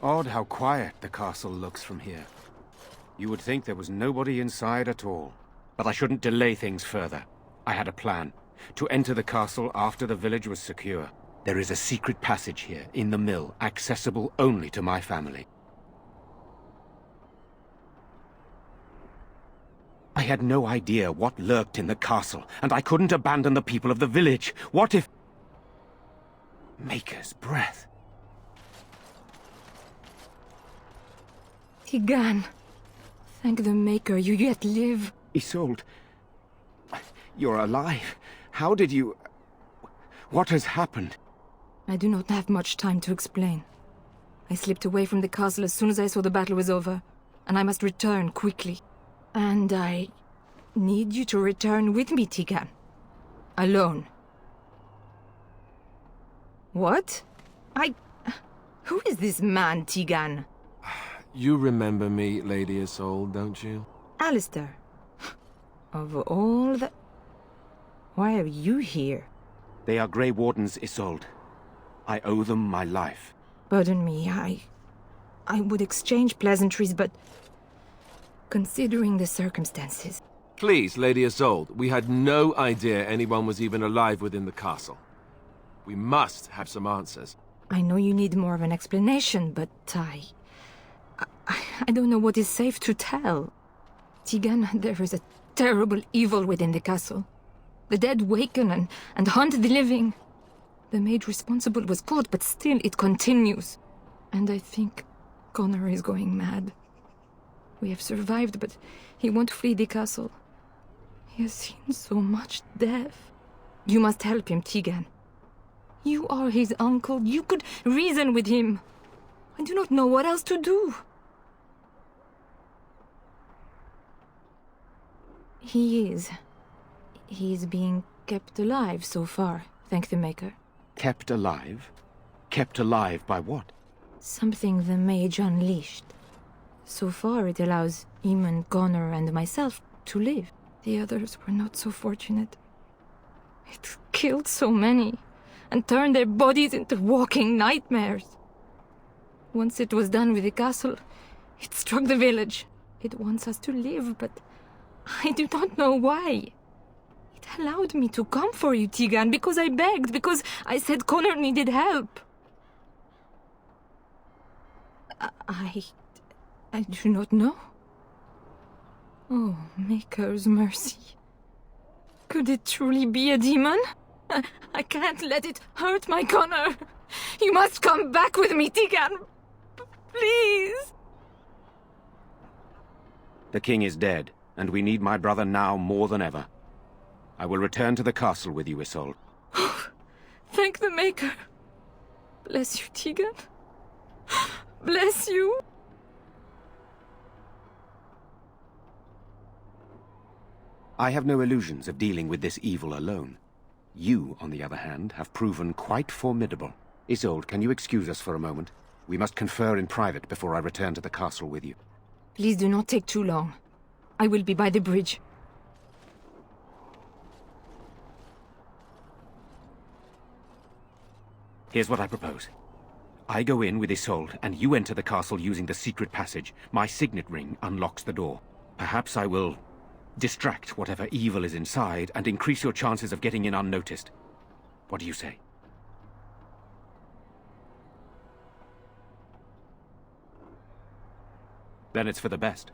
Odd how quiet the castle looks from here. You would think there was nobody inside at all. But I shouldn't delay things further. I had a plan. To enter the castle after the village was secure. There is a secret passage here, in the mill, accessible only to my family. I had no idea what lurked in the castle, and I couldn't abandon the people of the village. What if... Maker's breath. Tigan. Thank the Maker, you yet live. Isolde, you're alive. How did you... What has happened? I do not have much time to explain. I slipped away from the castle as soon as I saw the battle was over, and I must return quickly. And I need you to return with me, Tigan. Alone. What? Who is this man, Tigan? You remember me, Lady Isolde, don't you? Alistair. Of all the... Why are you here? They are Grey Wardens, Isolde. I owe them my life. Pardon me, I would exchange pleasantries, but... Considering the circumstances... Please, Lady Isolde, we had no idea anyone was even alive within the castle. We must have some answers. I know you need more of an explanation, but I don't know what is safe to tell. Tigan, there is a terrible evil within the castle. The dead waken and haunt the living. The maid responsible was caught, but still it continues. And I think Connor is going mad. We have survived, but he won't flee the castle. He has seen so much death. You must help him, Tigan. You are his uncle. You could reason with him. I do not know what else to do. He is being kept alive so far, thank the Maker. Kept alive? Kept alive by what? Something the mage unleashed. So far it allows Eamon, Connor, and myself to live. The others were not so fortunate. It killed so many, and turned their bodies into walking nightmares. Once it was done with the castle, it struck the village. It wants us to live, but I do not know why. It allowed me to come for you, Tigan, because I begged, because I said Connor needed help. I do not know. Oh, Maker's mercy. Could it truly be a demon? I can't let it hurt my Connor. You must come back with me, Tigan. Please. The king is dead, and we need my brother now more than ever. I will return to the castle with you, Isolde. Thank the Maker. Bless you, Tigan. Bless you. I have no illusions of dealing with this evil alone. You, on the other hand, have proven quite formidable. Isolde, can you excuse us for a moment? We must confer in private before I return to the castle with you. Please do not take too long. I will be by the bridge. Here's what I propose. I go in with Isolde, and you enter the castle using the secret passage. My signet ring unlocks the door. Perhaps I will distract whatever evil is inside and increase your chances of getting in unnoticed. What do you say? Then it's for the best.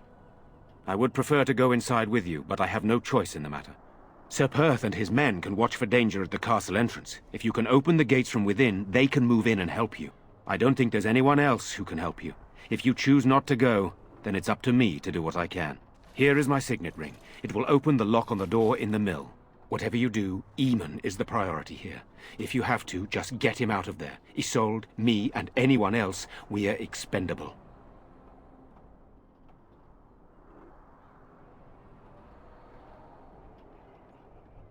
I would prefer to go inside with you, but I have no choice in the matter. Sir Perth and his men can watch for danger at the castle entrance. If you can open the gates from within, they can move in and help you. I don't think there's anyone else who can help you. If you choose not to go, then it's up to me to do what I can. Here is my signet ring. It will open the lock on the door in the mill. Whatever you do, Eamon is the priority here. If you have to, just get him out of there. Isolde, me, and anyone else, we are expendable.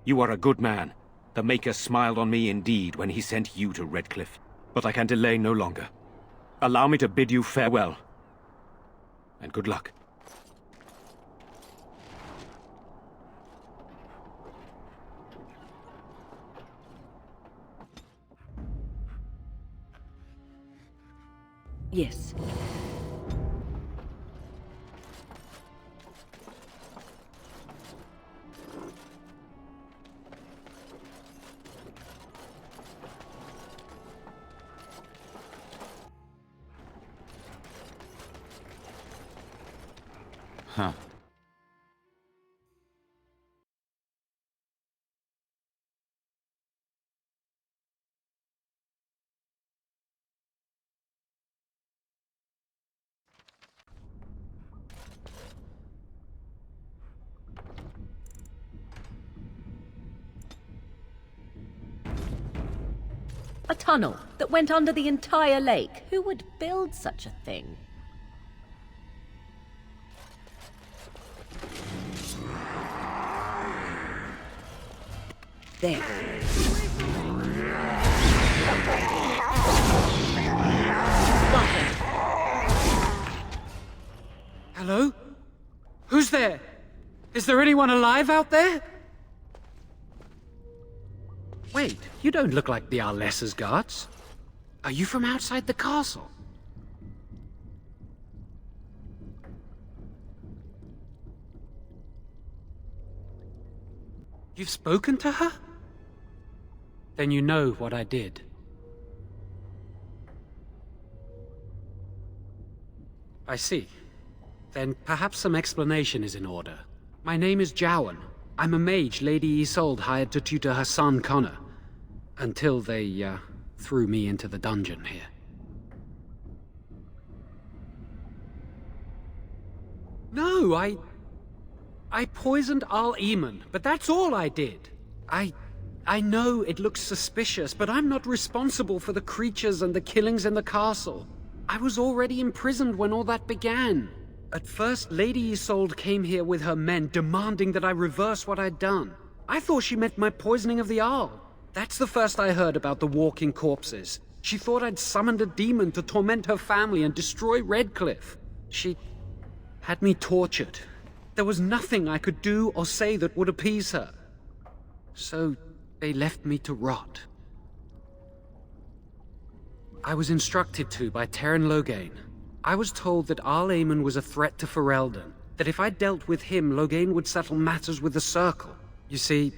You are a good man. The Maker smiled on me indeed when he sent you to Redcliffe. But I can delay no longer. Allow me to bid you farewell. And good luck. Yes. Huh. A tunnel that went under the entire lake. Who would build such a thing? There. Got him. Hello? Who's there? Is there anyone alive out there? Wait, you don't look like the Arlessa's guards. Are you from outside the castle? You've spoken to her? Then you know what I did. I see. Then perhaps some explanation is in order. My name is Jowan. I'm a mage Lady Isolde hired to tutor her son Connor. Until they, threw me into the dungeon here. No, I poisoned Arl Eamon, but that's all I did. I know it looks suspicious, but I'm not responsible for the creatures and the killings in the castle. I was already imprisoned when all that began. At first, Lady Isolde came here with her men, demanding that I reverse what I'd done. I thought she meant my poisoning of the Arl. That's the first I heard about the walking corpses. She thought I'd summoned a demon to torment her family and destroy Redcliffe. She had me tortured. There was nothing I could do or say that would appease her. So they left me to rot. I was instructed to by Terran Loghain. I was told that Arl Eamon was a threat to Ferelden, that if I dealt with him, Loghain would settle matters with the Circle. You see,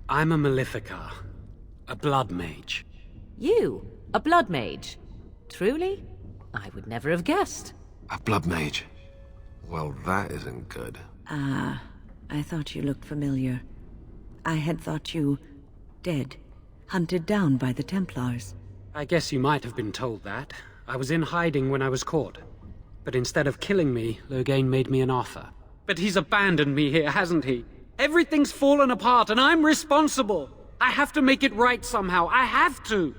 I'm a Maleficar, a blood mage. You? A blood mage? Truly? I would never have guessed. A blood mage. Well, that isn't good. Ah, I thought you looked familiar. I had thought you dead, hunted down by the Templars. I guess you might have been told that. I was in hiding when I was caught. But instead of killing me, Loghain made me an offer. But he's abandoned me here, hasn't he? Everything's fallen apart and I'm responsible! I have to make it right somehow, I have to!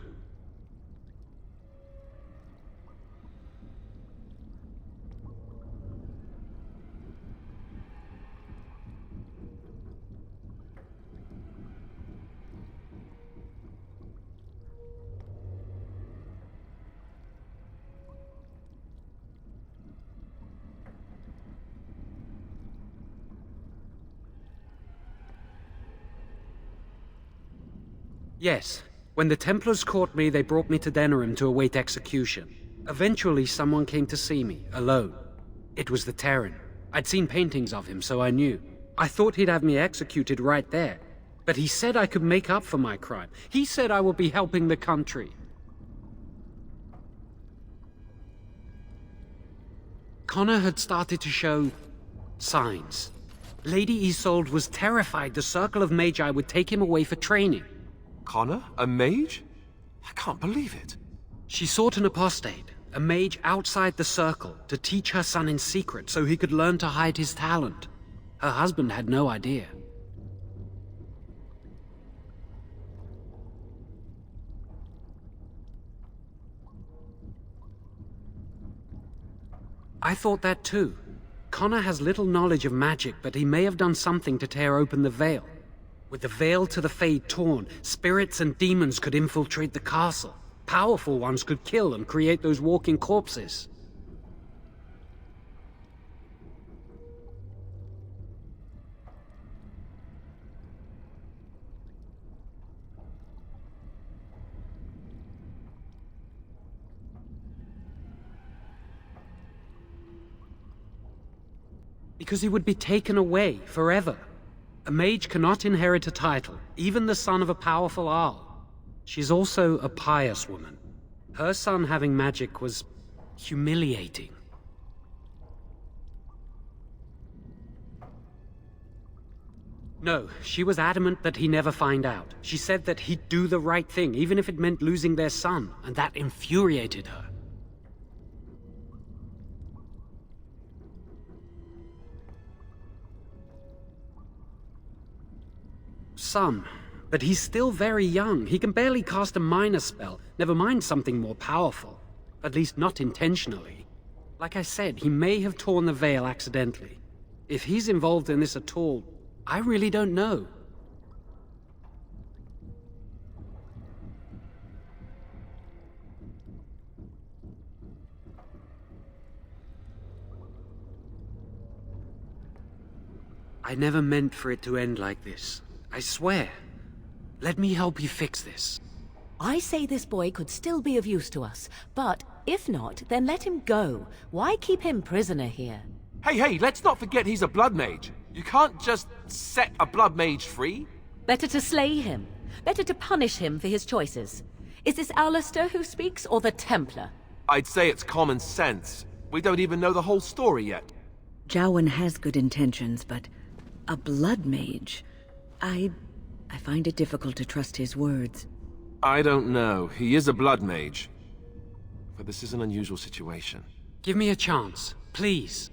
Yes. When the Templars caught me, they brought me to Denerim to await execution. Eventually, someone came to see me, alone. It was the Terran. I'd seen paintings of him, so I knew. I thought he'd have me executed right there. But he said I could make up for my crime. He said I would be helping the country. Connor had started to show signs. Lady Isolde was terrified the Circle of Magi would take him away for training. Connor? A mage? I can't believe it. She sought an apostate, a mage outside the Circle, to teach her son in secret so he could learn to hide his talent. Her husband had no idea. I thought that too. Connor has little knowledge of magic, but he may have done something to tear open the veil. With the veil to the Fade torn, spirits and demons could infiltrate the castle. Powerful ones could kill and create those walking corpses. Because he would be taken away forever. A mage cannot inherit a title, even the son of a powerful Arl. She's also a pious woman. Her son having magic was humiliating. No, she was adamant that he never find out. She said that he'd do the right thing, even if it meant losing their son, and that infuriated her. Some, but he's still very young. He can barely cast a minor spell, never mind something more powerful. At least not intentionally. Like I said, he may have torn the veil accidentally. If he's involved in this at all, I really don't know. I never meant for it to end like this. I swear. Let me help you fix this. I say this boy could still be of use to us, but if not, then let him go. Why keep him prisoner here? Hey, let's not forget he's a blood mage. You can't just set a blood mage free. Better to slay him. Better to punish him for his choices. Is this Alistair who speaks, or the Templar? I'd say it's common sense. We don't even know the whole story yet. Jowan has good intentions, but a blood mage? I find it difficult to trust his words. I don't know. He is a blood mage. But this is an unusual situation. Give me a chance, please.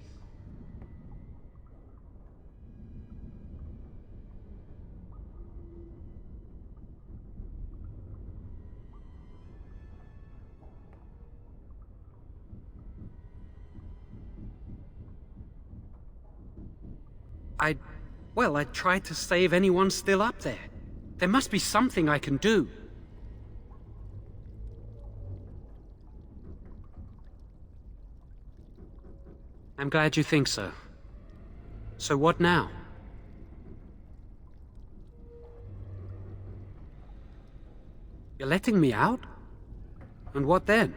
I tried to save anyone still up there. There must be something I can do. I'm glad you think so. So what now? You're letting me out? And what then?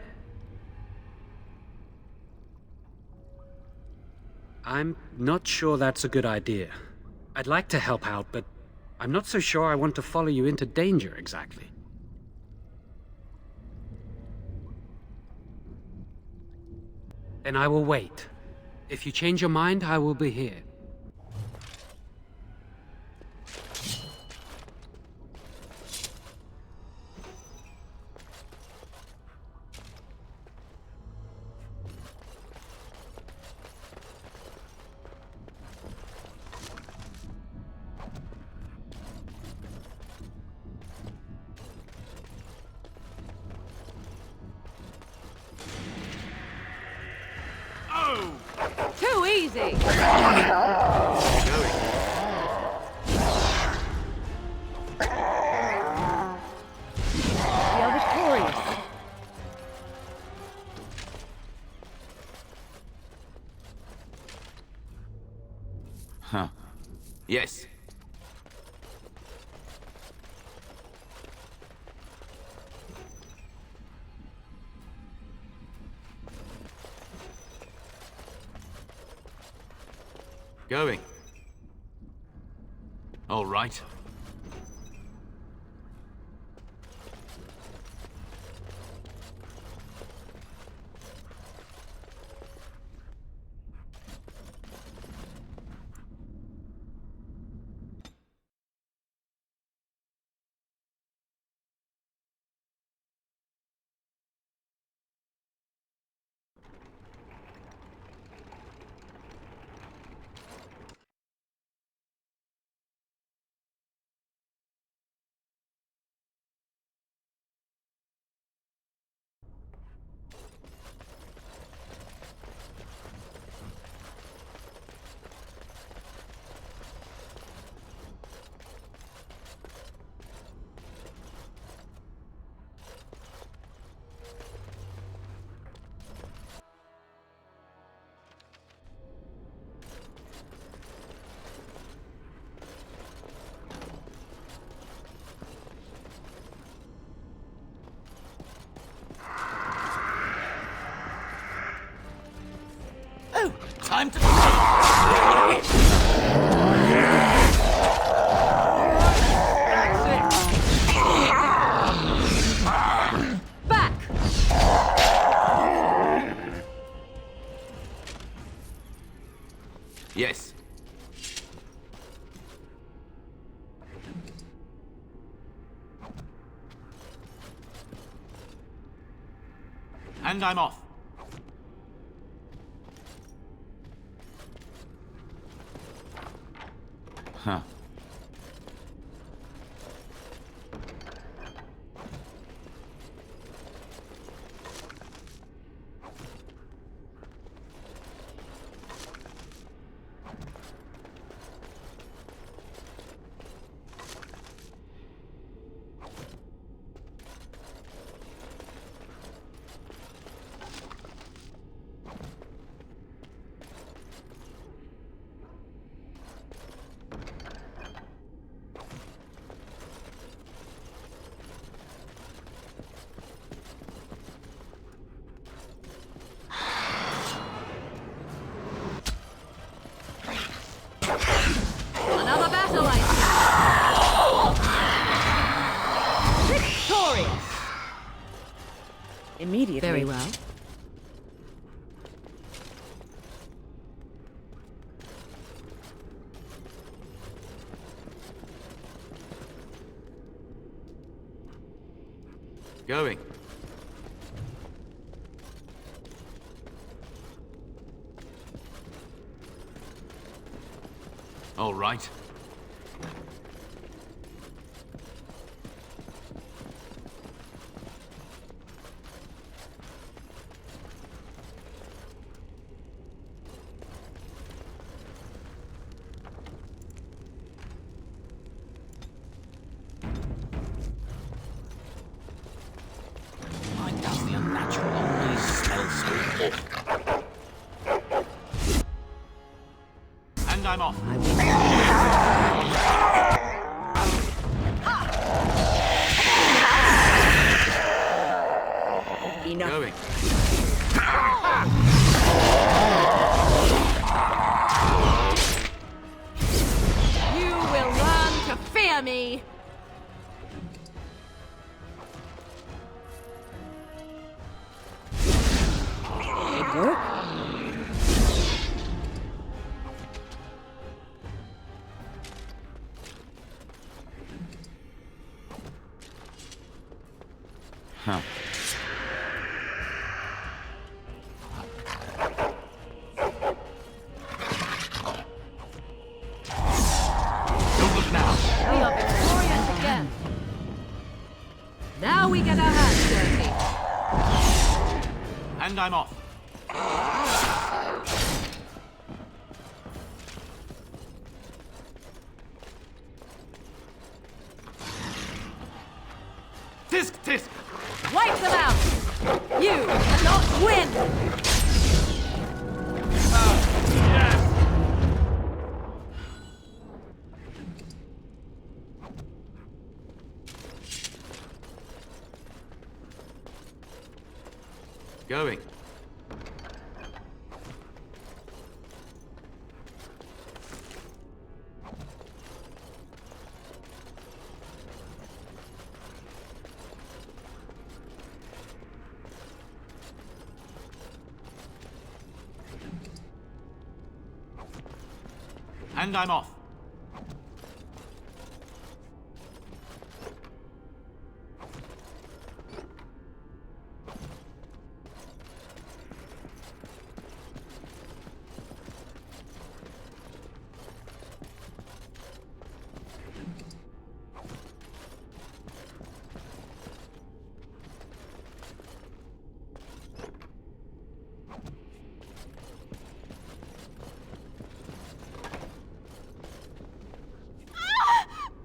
I'm not sure that's a good idea. I'd like to help out, but I'm not so sure I want to follow you into danger exactly. Then I will wait. If you change your mind, I will be here. Too easy! You're victorious. Huh. Yes. Going. All right. Time to... Back! Yes. And I'm off. Huh. Another battle, I see. Victorious! Immediately. Very well. Going. All right. Why does the unnatural always smell so awful? And I'm off. Enough. Going. You will learn to fear me! It worked. Huh. Don't look now. We are victorious again. Now we get our hands dirty. And I'm off. Tisk, tisk! Wipe them out! You cannot win! Yes! Going. And I'm off.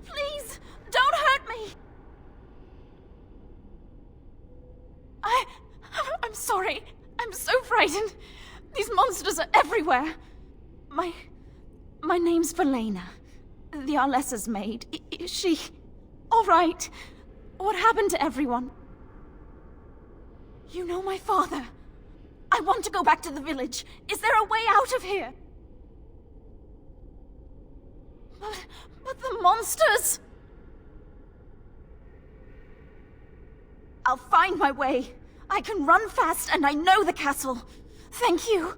Please, don't hurt me! I'm sorry. I'm so frightened. These monsters are everywhere. My name's Verlena. The Arlessa's maid. Is she... all right? What happened to everyone? You know my father. I want to go back to the village. Is there a way out of here? But the monsters! I'll find my way. I can run fast and I know the castle. Thank you.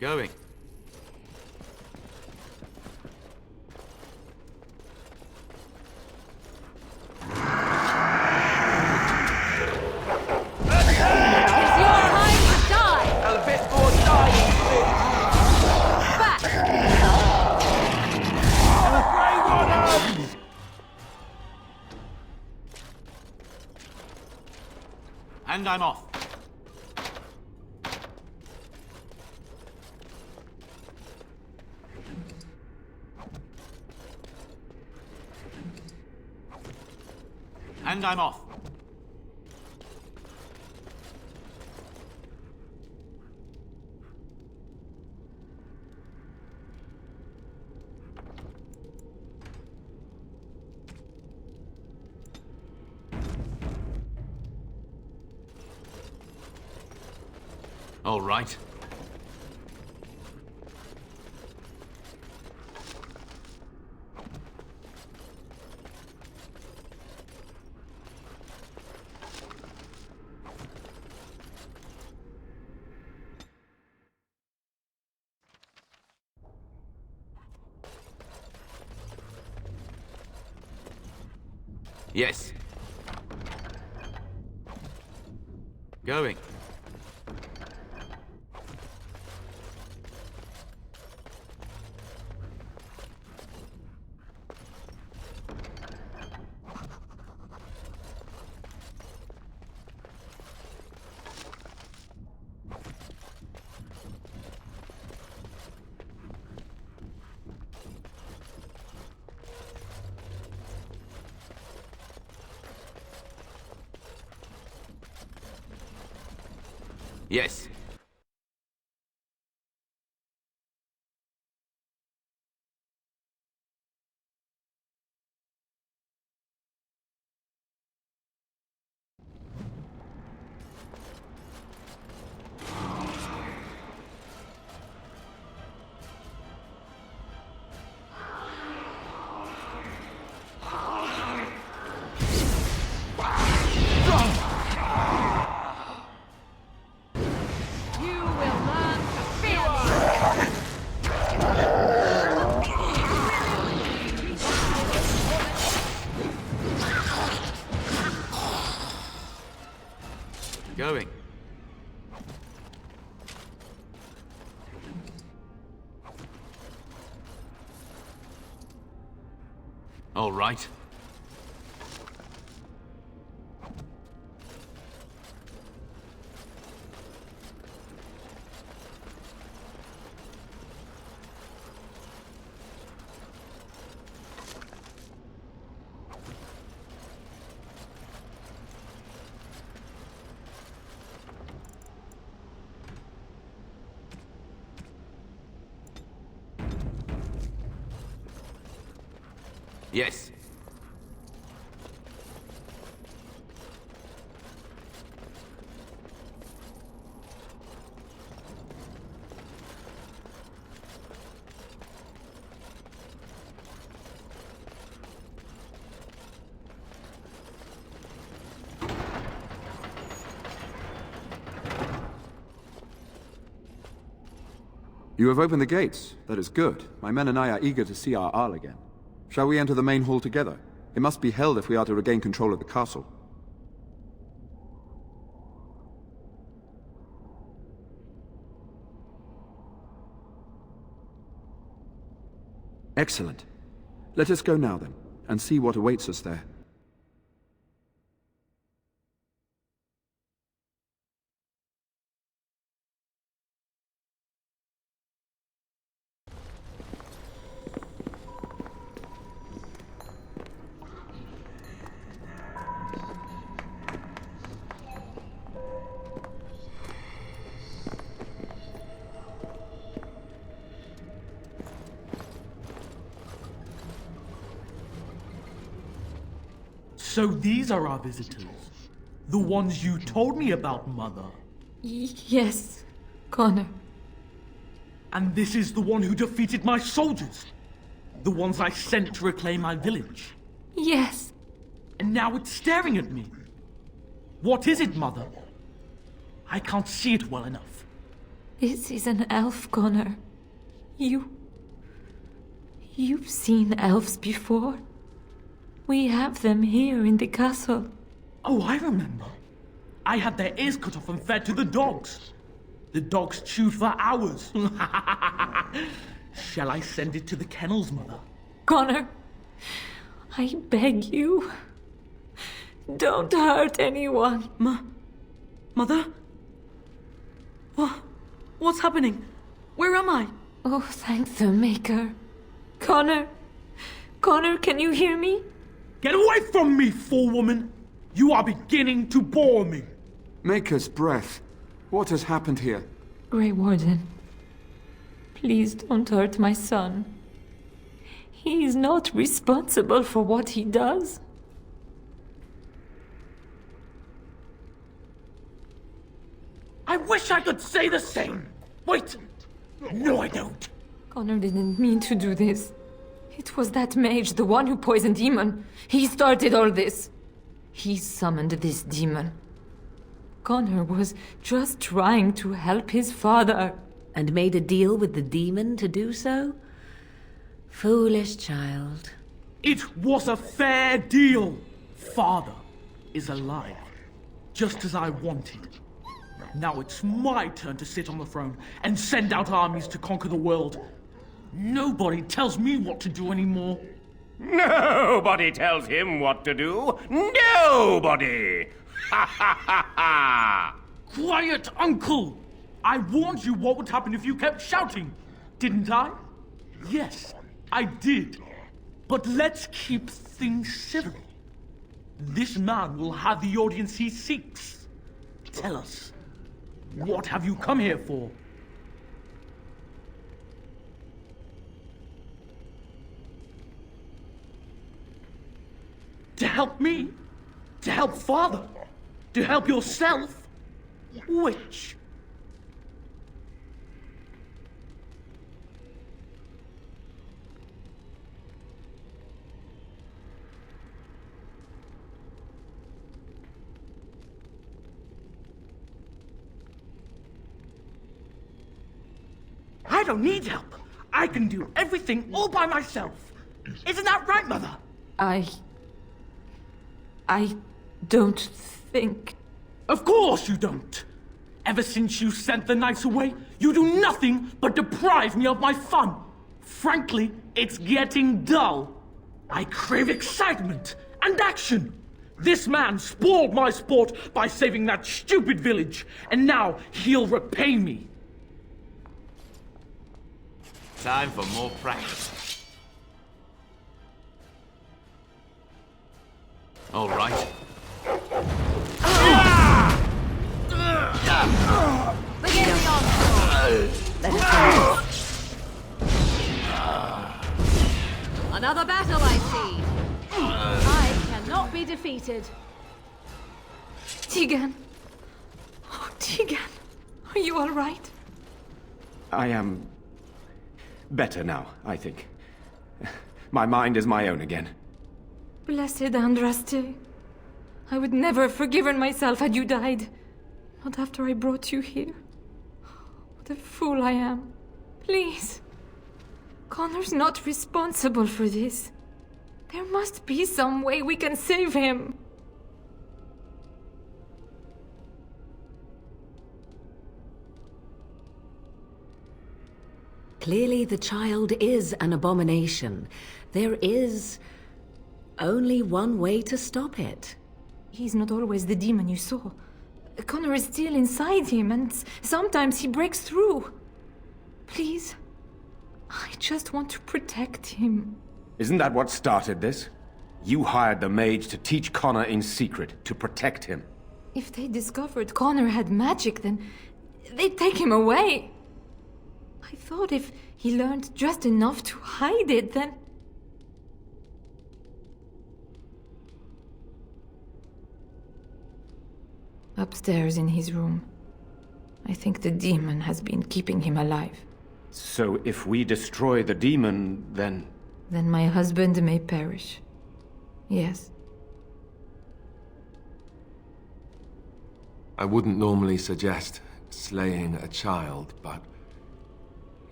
Going. And I'm off. And I'm off. All right. Yes. Going. Yes. Going. All right. Yes. You have opened the gates. That is good. My men and I are eager to see our Arl again. Shall we enter the main hall together? It must be held if we are to regain control of the castle. Excellent. Let us go now then, and see what awaits us there. So these are our visitors. The ones you told me about, Mother. Yes, Connor. And this is the one who defeated my soldiers. The ones I sent to reclaim my village. Yes. And now it's staring at me. What is it, Mother? I can't see it well enough. This is an elf, Connor. You've seen elves before. We have them here in the castle. Oh, I remember. I had their ears cut off and fed to the dogs. The dogs chewed for hours. Shall I send it to the kennels, Mother? Connor, I beg you. Don't hurt anyone. Mother? What's happening? Where am I? Oh, thank the Maker. Connor, can you hear me? Get away from me, fool woman! You are beginning to bore me. Maker's breath. What has happened here? Grey Warden, please don't hurt my son. He is not responsible for what he does. I wish I could say the same. Wait! No, I don't. Connor didn't mean to do this. It was that mage, the one who poisoned Eamon. He started all this. He summoned this demon. Connor was just trying to help his father. And made a deal with the demon to do so? Foolish child. It was a fair deal. Father is alive, just as I wanted. Now it's my turn to sit on the throne and send out armies to conquer the world. Nobody tells me what to do anymore. Nobody tells him what to do. Nobody! Ha ha ha ha! Quiet, Uncle! I warned you what would happen if you kept shouting, didn't I? Yes, I did. But let's keep things civil. This man will have the audience he seeks. Tell us, what have you come here for? To help me? To help Father? To help yourself? Which? I don't need help. I can do everything all by myself. Isn't that right, Mother? I don't think... Of course you don't. Ever since you sent the knights away, you do nothing but deprive me of my fun. Frankly, it's getting dull. I crave excitement and action. This man spoiled my sport by saving that stupid village, and now he'll repay me. Time for more practice. All right. Begin the onslaught. Let us go. Another battle, I see. I cannot be defeated. Tegan. Oh, Tegan. Are you all right? I am better now, I think. My mind is my own again. Blessed Andraste. I would never have forgiven myself had you died. Not after I brought you here. What a fool I am. Please. Connor's not responsible for this. There must be some way we can save him. Clearly the child is an abomination. There is only one way to stop it. He's not always the demon you saw. Connor is still inside him, and sometimes he breaks through. Please, I just want to protect him. Isn't that what started this? You hired the mage to teach Connor in secret, to protect him. If they discovered Connor had magic, then they'd take him away. I thought if he learned just enough to hide it, then... Upstairs in his room. I think the demon has been keeping him alive. So if we destroy the demon, then... Then my husband may perish. Yes. I wouldn't normally suggest slaying a child, but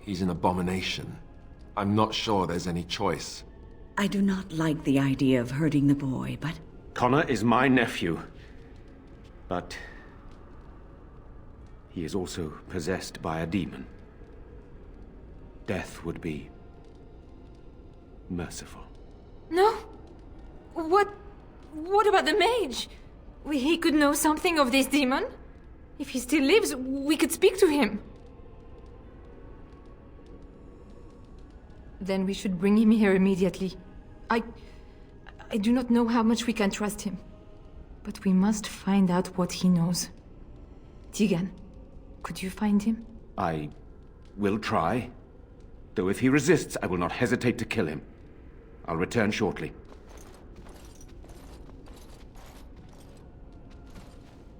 he's an abomination. I'm not sure there's any choice. I do not like the idea of hurting the boy, but... Connor is my nephew. But... he is also possessed by a demon. Death would be... merciful. No? What about the mage? He could know something of this demon? If he still lives, we could speak to him. Then we should bring him here immediately. I do not know how much we can trust him. But we must find out what he knows. Tegan, could you find him? I will try. Though if he resists, I will not hesitate to kill him. I'll return shortly.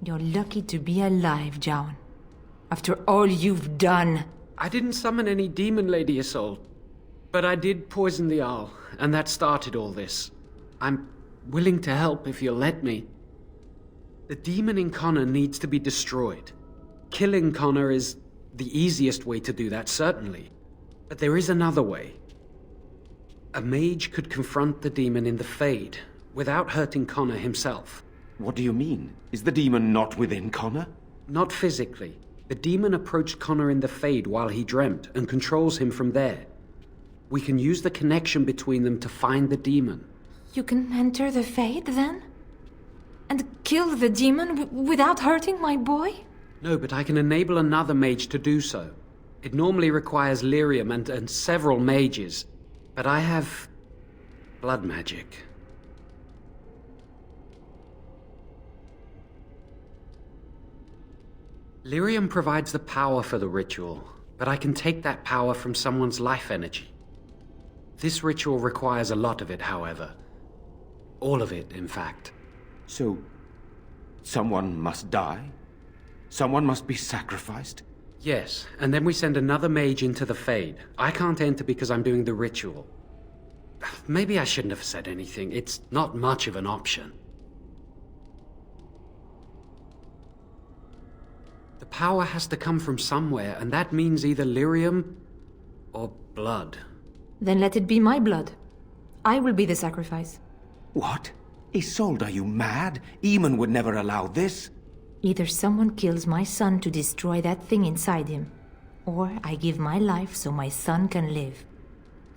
You're lucky to be alive, Jown. After all you've done. I didn't summon any demon, Lady Isolde. But I did poison the Arl, and that started all this. I'm willing to help if you'll let me. The demon in Connor needs to be destroyed. Killing Connor is the easiest way to do that, certainly. But there is another way. A mage could confront the demon in the Fade, without hurting Connor himself. What do you mean? Is the demon not within Connor? Not physically. The demon approached Connor in the Fade while he dreamt, and controls him from there. We can use the connection between them to find the demon. You can enter the Fade, then? And kill the demon without hurting my boy? No, but I can enable another mage to do so. It normally requires lyrium and several mages. But I have... blood magic. Lyrium provides the power for the ritual, but I can take that power from someone's life energy. This ritual requires a lot of it, however. All of it, in fact. So, someone must die? Someone must be sacrificed? Yes, and then we send another mage into the Fade. I can't enter because I'm doing the ritual. Maybe I shouldn't have said anything. It's not much of an option. The power has to come from somewhere, and that means either lyrium or blood. Then let it be my blood. I will be the sacrifice. What? Isolde, are you mad? Eamon would never allow this. Either someone kills my son to destroy that thing inside him, or I give my life so my son can live.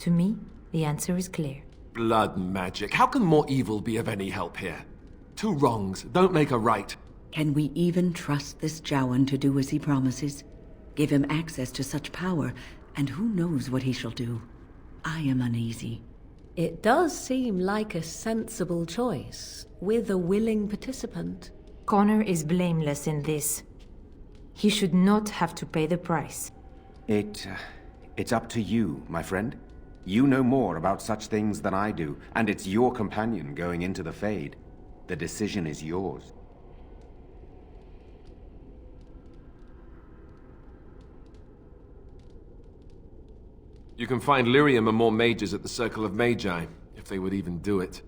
To me, the answer is clear. Blood magic. How can more evil be of any help here? Two wrongs don't make a right. Can we even trust this Jowan to do as he promises? Give him access to such power, and who knows what he shall do? I am uneasy. It does seem like a sensible choice, with a willing participant. Connor is blameless in this. He should not have to pay the price. It's up to you, my friend. You know more about such things than I do, and it's your companion going into the Fade. The decision is yours. You can find lyrium and more mages at the Circle of Magi, if they would even do it.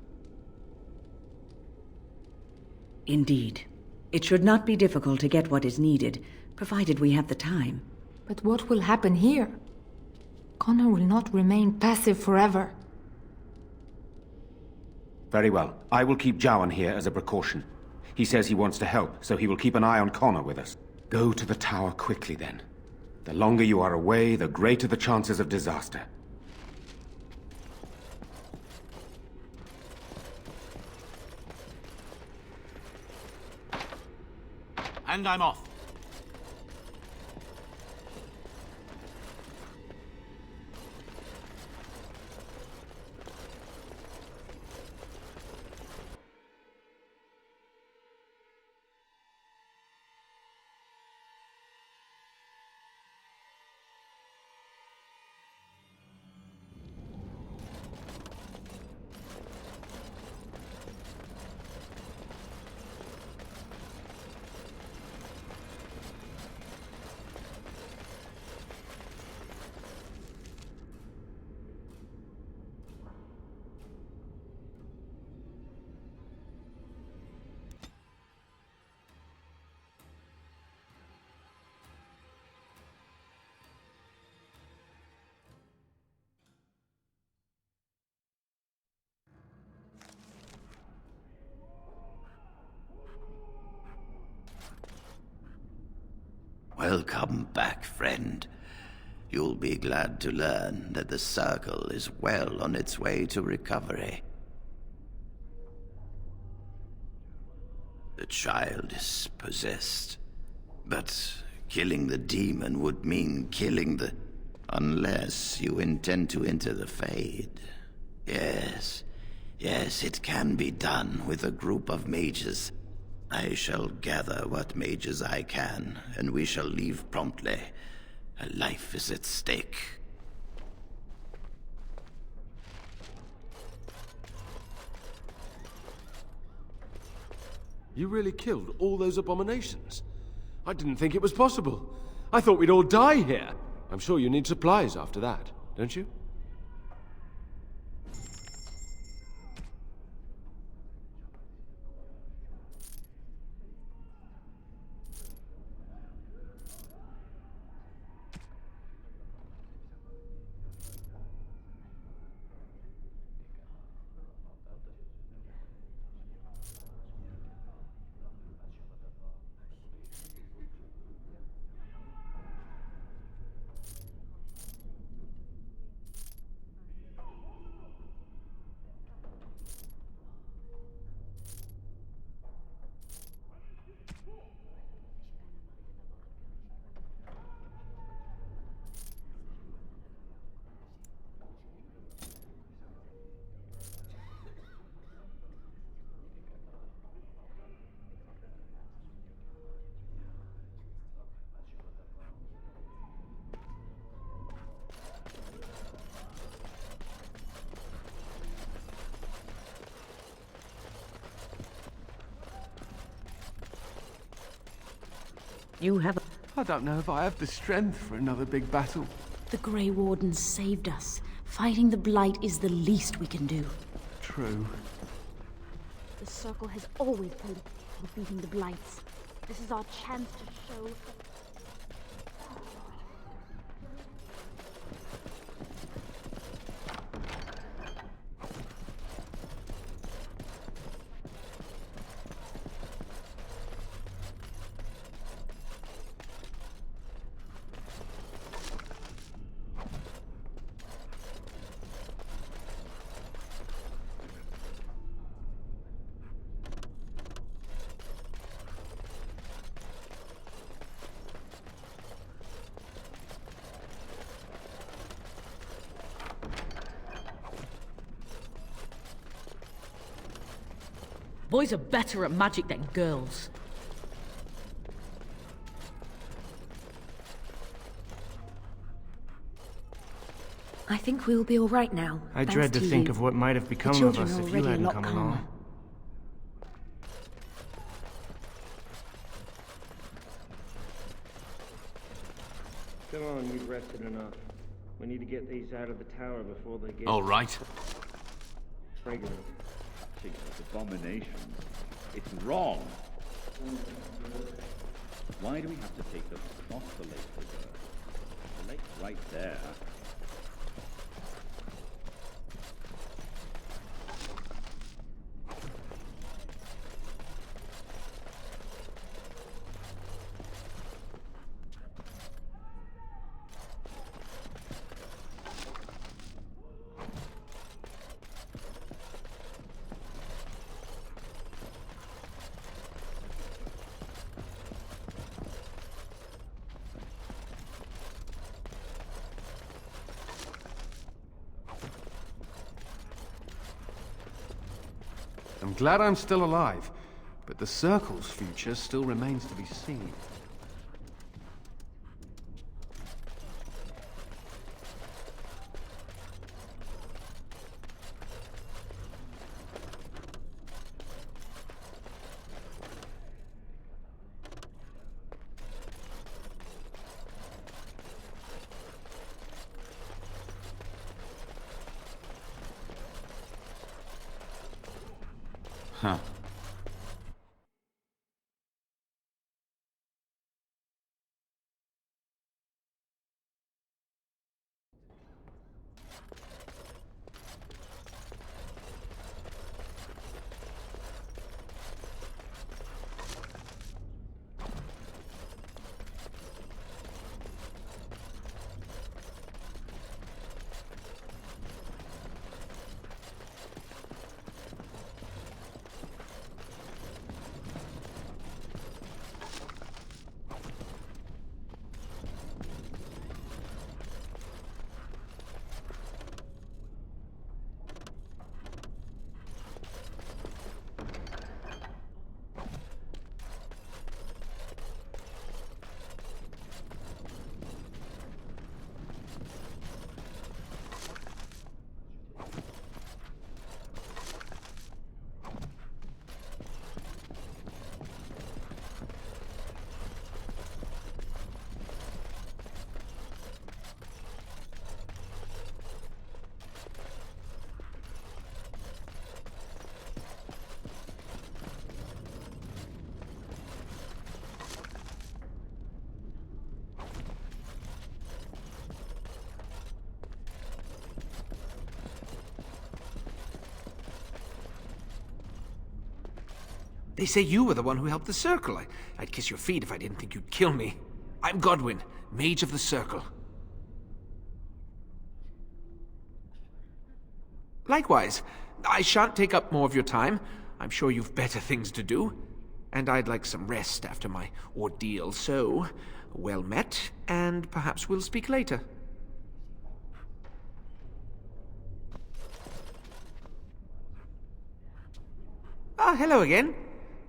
Indeed. It should not be difficult to get what is needed, provided we have the time. But what will happen here? Connor will not remain passive forever. Very well. I will keep Jowan here as a precaution. He says he wants to help, so he will keep an eye on Connor with us. Go to the tower quickly, then. The longer you are away, the greater the chances of disaster. And I'm off. Welcome back, friend. You'll be glad to learn that the Circle is well on its way to recovery. The child is possessed, but killing the demon would mean killing the... Unless you intend to enter the Fade. Yes, it can be done with a group of mages. I shall gather what mages I can, and we shall leave promptly. A life is at stake. You really killed all those abominations? I didn't think it was possible. I thought we'd all die here. I'm sure you need supplies after that, don't you? You have... I don't know if I have the strength for another big battle. The Grey Wardens saved us. Fighting the Blight is the least we can do. True. The Circle has always played defeating the Blights. This is our chance to show... Boys are better at magic than girls. I think we'll be all right now. I dread to think of what might have become of us if you hadn't come along. Come on, you've rested enough. We need to get these out of the tower before they get... All right. Pregnant. Abominations. It's wrong. Why do we have to take them across the lake river? The lake's right there. I'm glad I'm still alive, but the Circle's future still remains to be seen. Huh. They say you were the one who helped the Circle. I'd kiss your feet if I didn't think you'd kill me. I'm Godwyn, Mage of the Circle. Likewise, I shan't take up more of your time. I'm sure you've better things to do. And I'd like some rest after my ordeal, so well met, and perhaps we'll speak later. Ah, hello again.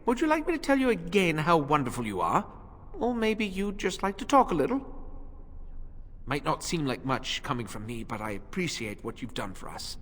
Would you like me to tell you again how wonderful you are? Or maybe you'd just like to talk a little? Might not seem like much coming from me, but I appreciate what you've done for us.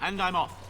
And I'm off.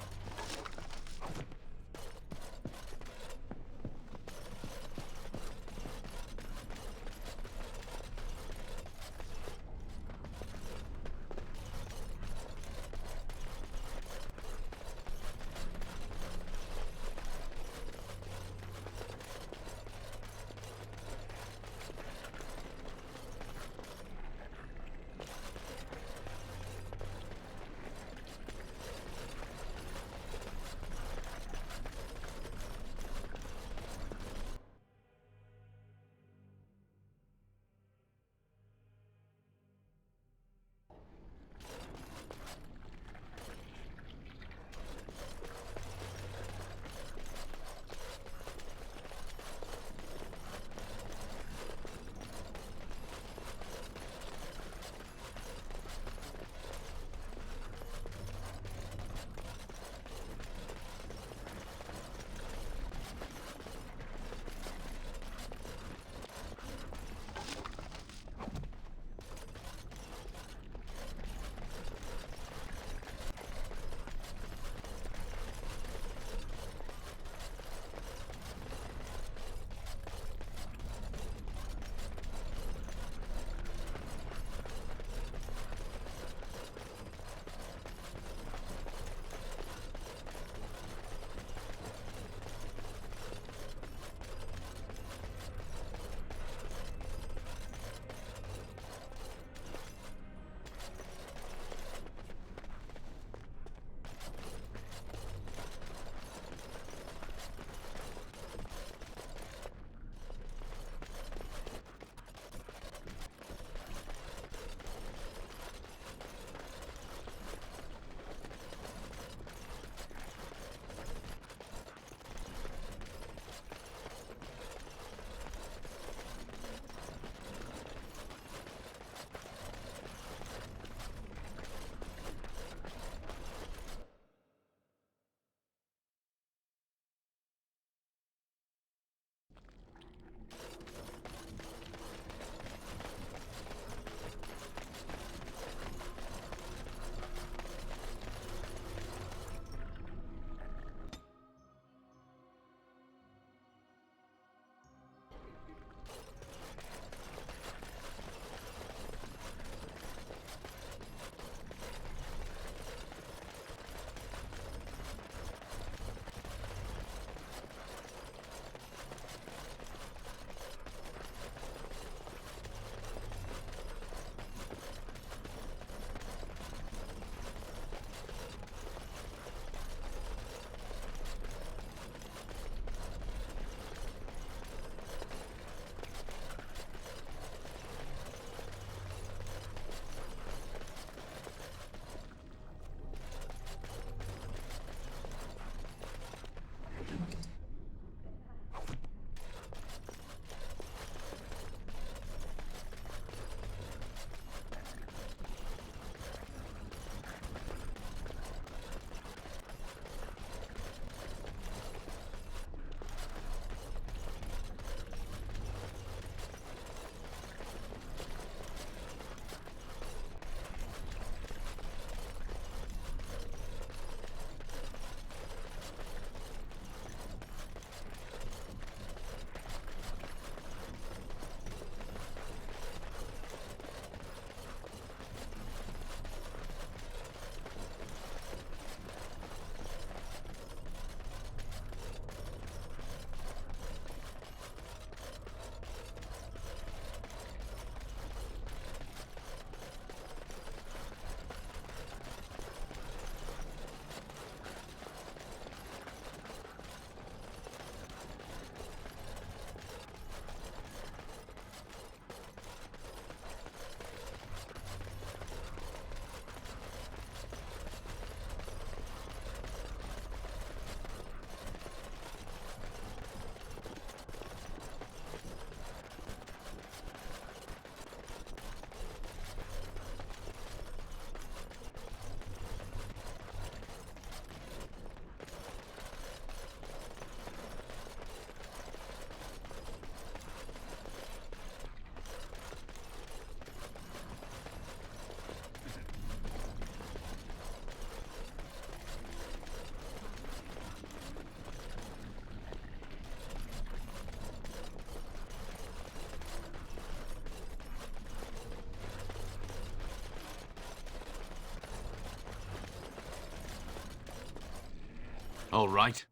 All right.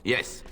Yes.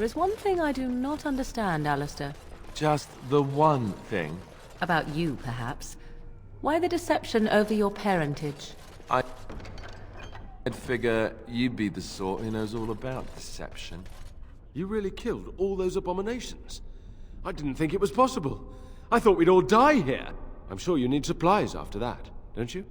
There is one thing I do not understand, Alistair. Just the one thing. About you, perhaps. Why the deception over your parentage? I'd figure you'd be the sort who knows all about deception. You really killed all those abominations? I didn't think it was possible. I thought we'd all die here. I'm sure you need supplies after that, don't you?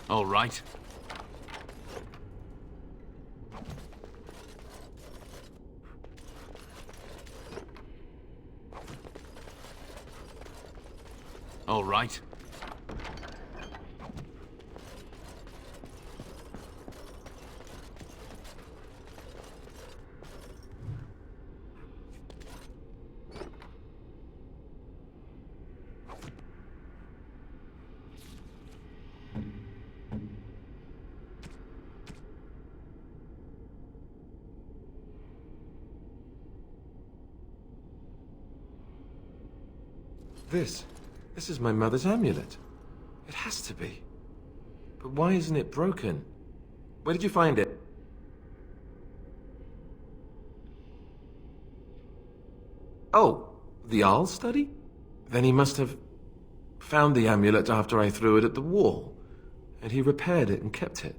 All right. All right. This is my mother's amulet. It has to be. But why isn't it broken? Where did you find it? Oh, the Arl study? Then he must have found the amulet after I threw it at the wall. And he repaired it and kept it.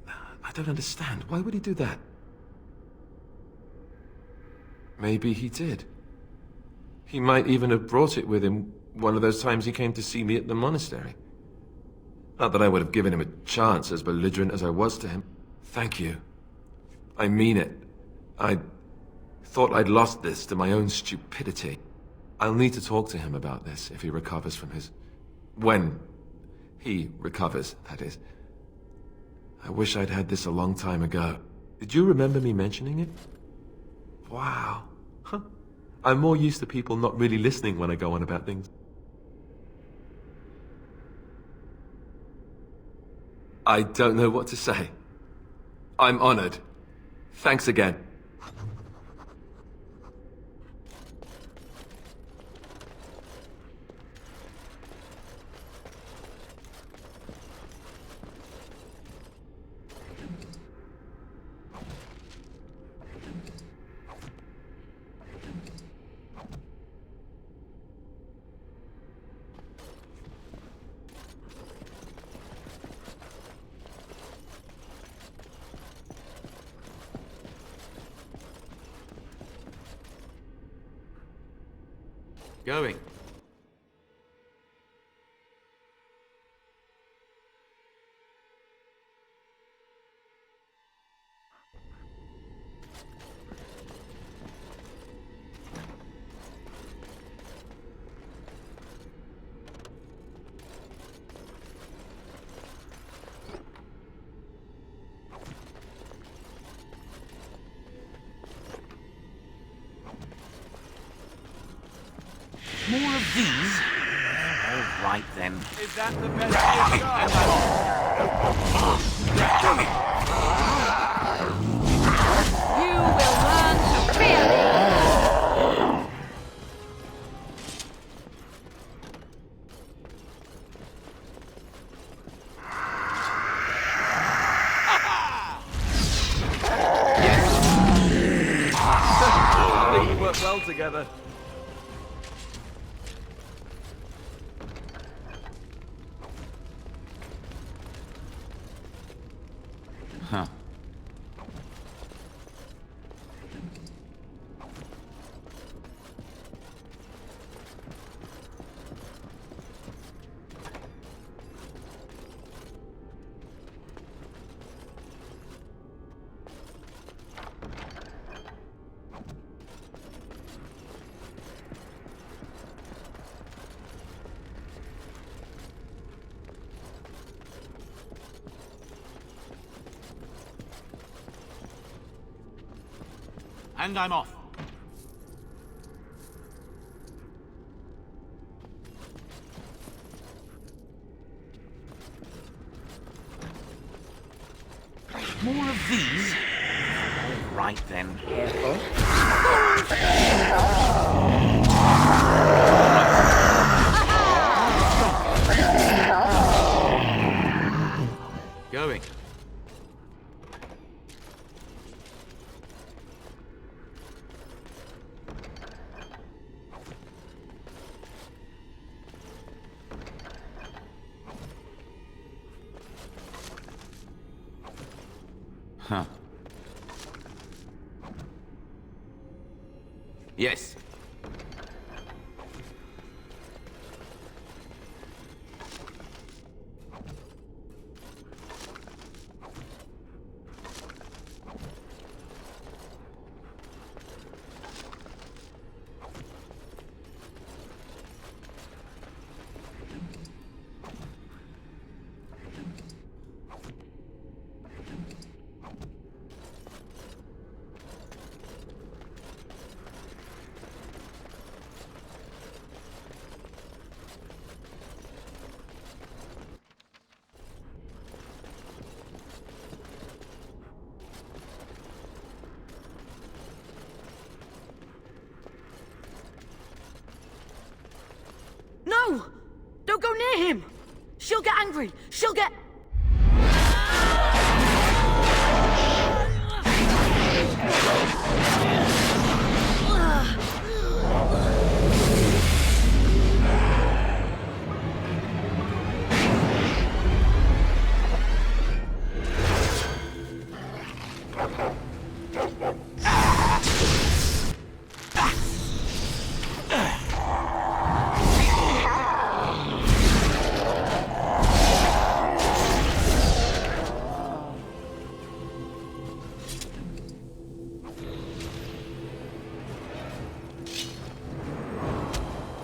I don't understand. Why would he do that? Maybe he did. He might even have brought it with him one of those times he came to see me at the monastery. Not that I would have given him a chance, as belligerent as I was to him. Thank you. I mean it. I thought I'd lost this to my own stupidity. I'll need to talk to him about this if he recovers from his... When he recovers, that is. I wish I'd had this a long time ago. Did you remember me mentioning it? Wow. Huh. I'm more used to people not really listening when I go on about things. I don't know what to say. I'm honored. Thanks again. Going. More of these? All right, then. Is that the best you've got? You will learn to fear me! I think we work well together. Huh. And I'm off. More of these? All right, then. Careful. Going. Huh. Yes. Don't go near him! She'll get angry! She'll get...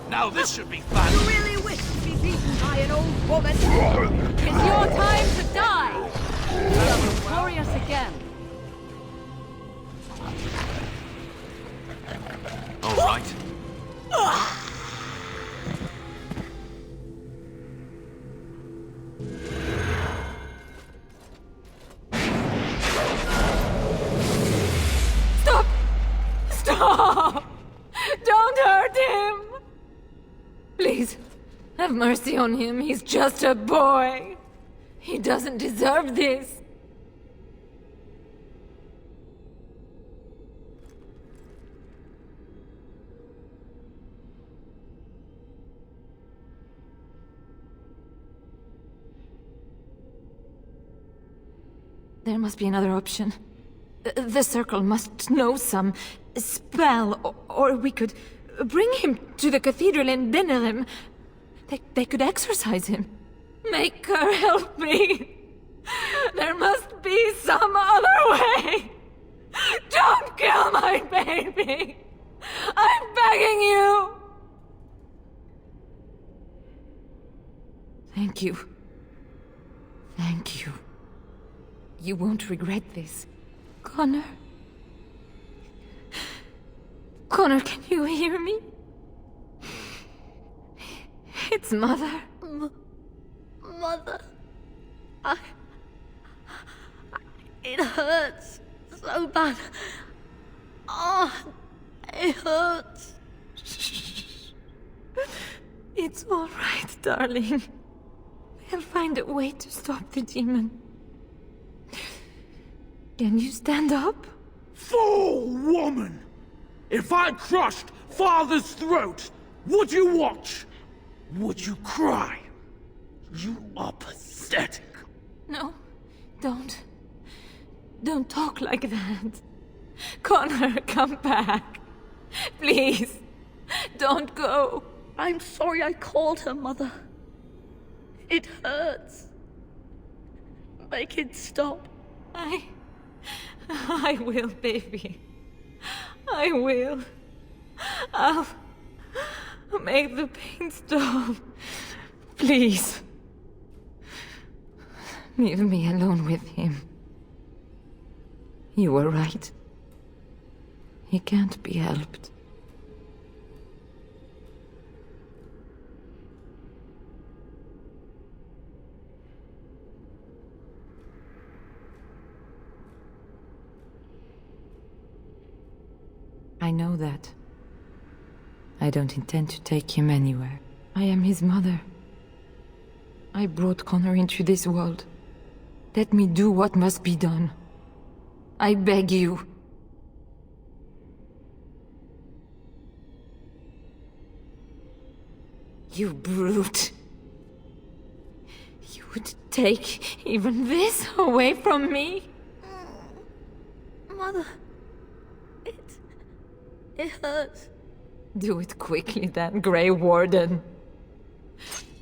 Now this should be fun. You really wish to be beaten by an old woman? It's your time to die! You are victorious again. All right. Stop! Stop! Don't hurt him! Please, have mercy on him. He's just a boy. He doesn't deserve this. There must be another option. The Circle must know some spell, or we could bring him to the cathedral in Benerim. They could exorcise him. Make her help me. There must be some other way. Don't kill my baby. I'm begging you. Thank you. Thank you. You won't regret this. Connor? Connor, can you hear me? It's Mother. Mother. It hurts so bad. Oh, it hurts. It's all right, darling. We'll find a way to stop the demon. Can you stand up? Fool woman! If I crushed Father's throat, would you watch? Would you cry? You are pathetic. No, don't. Don't talk like that. Connor, come back. Please, don't go. I'm sorry I called her, Mother. It hurts. Make it stop. I will, baby. I will. I'll make the pain stop. Please. Leave me alone with him. You were right. He can't be helped. I know that. I don't intend to take him anywhere. I am his mother. I brought Connor into this world. Let me do what must be done. I beg you. You brute. You would take even this away from me? Mother. It hurts. Do it quickly then, Grey Warden.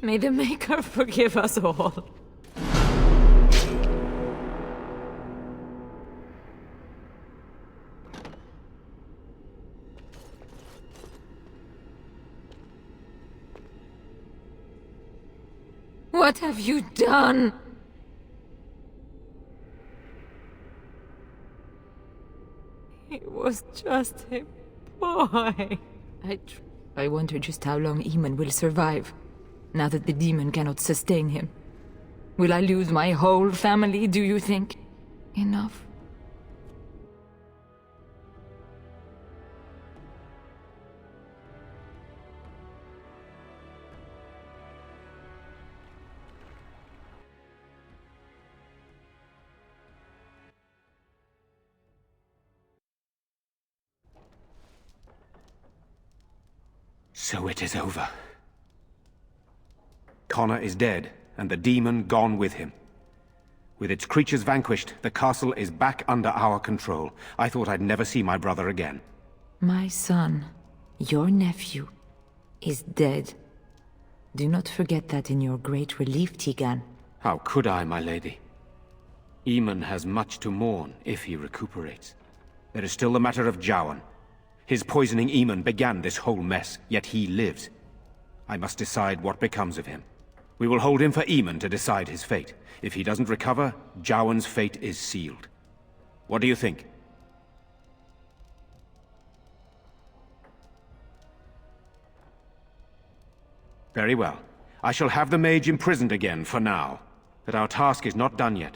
May the Maker forgive us all. What have you done? He was just a boy. I wonder just how long Eamon will survive, now that the demon cannot sustain him. Will I lose my whole family, do you think? Enough. So it is over. Connor is dead, and the demon gone with him. With its creatures vanquished, the castle is back under our control. I thought I'd never see my brother again. My son, your nephew, is dead. Do not forget that in your great relief, Tegan. How could I, my lady? Eamon has much to mourn if he recuperates. There is still the matter of Jowan. His poisoning Eamon began this whole mess, yet he lives. I must decide what becomes of him. We will hold him for Eamon to decide his fate. If he doesn't recover, Jowan's fate is sealed. What do you think? Very well. I shall have the mage imprisoned again for now. But our task is not done yet.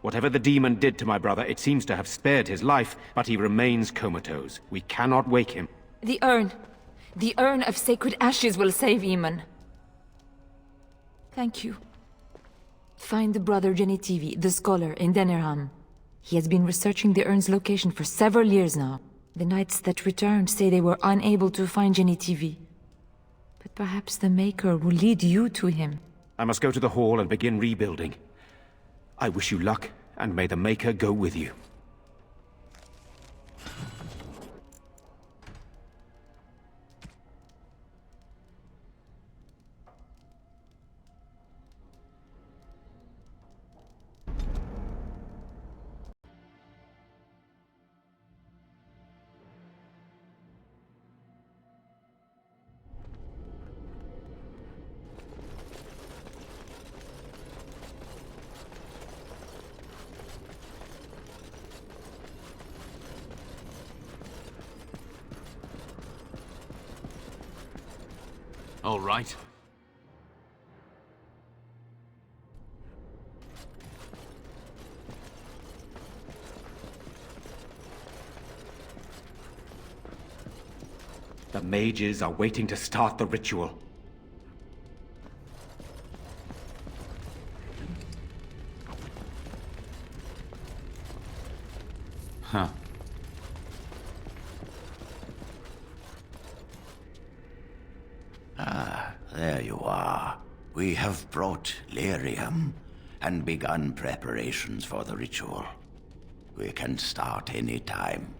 Whatever the demon did to my brother, it seems to have spared his life, but he remains comatose. We cannot wake him. The urn. The urn of sacred ashes will save Eamon. Thank you. Find the brother Genitivi, the scholar, in Denerham. He has been researching the urn's location for several years now. The knights that returned say they were unable to find Genitivi. But perhaps the Maker will lead you to him. I must go to the hall and begin rebuilding. I wish you luck, and may the Maker go with you. All right. The mages are waiting to start the ritual. Huh. There you are. We have brought lyrium and begun preparations for the ritual. We can start any time.